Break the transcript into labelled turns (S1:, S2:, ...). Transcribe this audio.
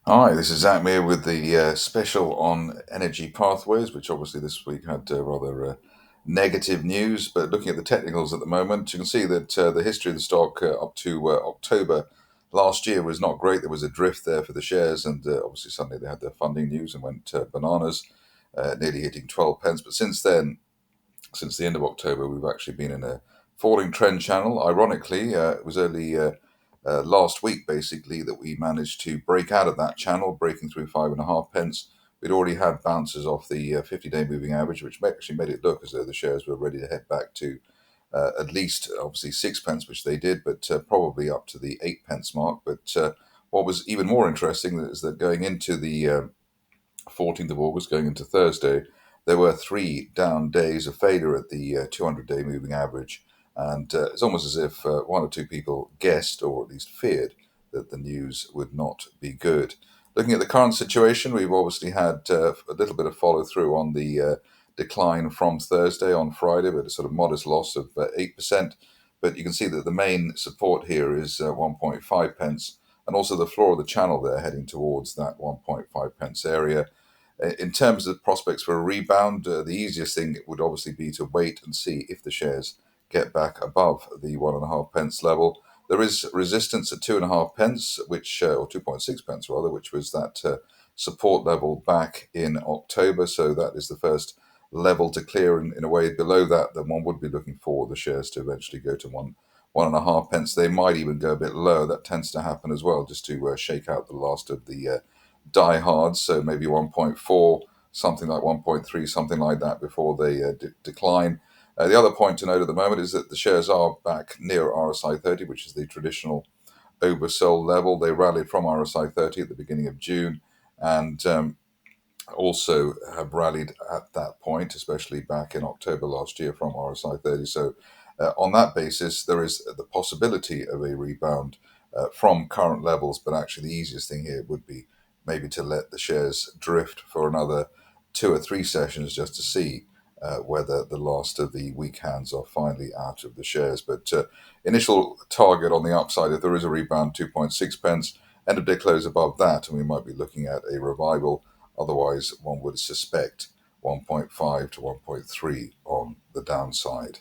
S1: Hi, this is Zak Mir with the special on energy pathways, which obviously this week had rather negative news. But looking at the technicals at the moment, you can see that the history of the stock up to October last year was not great. There was a drift there for the shares, and obviously suddenly they had their funding news and went bananas, nearly hitting 12 pence. But since then, since the end of October, we've actually been in a falling trend channel. Ironically, it was only last week basically that we managed to break out of that channel, breaking through 5.5 pence. We'd already had bounces off the 50-day moving average, which actually made it look as though the shares were ready to head back to at least obviously 6 pence, which they did, but probably up to the 8 pence mark. But what was even more interesting is that going into the 14th of August, going into Thursday, there were 3 down days of failure at the 200-day moving average. And it's almost as if one or two people guessed, or at least feared, that the news would not be good. Looking at the current situation, we've obviously had a little bit of follow through on the decline from Thursday on Friday, but a sort of modest loss of 8%. But you can see that the main support here is 1.5 pence, and also the floor of the channel there heading towards that 1.5 pence area. In terms of prospects for a rebound, the easiest thing would obviously be to wait and see if the shares get back above the 1.5 pence level. There is resistance at 2.5 pence, which or 2.6 pence rather, which was that support level back in October. So that is the first level to clear. In a way, below that, then one would be looking for the shares to eventually go to 1.5 pence. They might even go a bit lower. That tends to happen as well, just to shake out the last of the diehards, so maybe 1.4, something like 1.3, something like that before they decline. The other point to note at the moment is that the shares are back near RSI 30, which is the traditional oversold level. They rallied from RSI 30 at the beginning of June, and also have rallied at that point, especially back in October last year from RSI 30. So, on that basis, there is the possibility of a rebound from current levels, but actually, the easiest thing here would be maybe to let the shares drift for another 2 or 3 sessions just to see whether the last of the weak hands are finally out of the shares. But initial target on the upside, if there is a rebound, 2.6 pence, end of day close above that, and we might be looking at a revival. Otherwise, one would suspect 1.5 to 1.3 on the downside.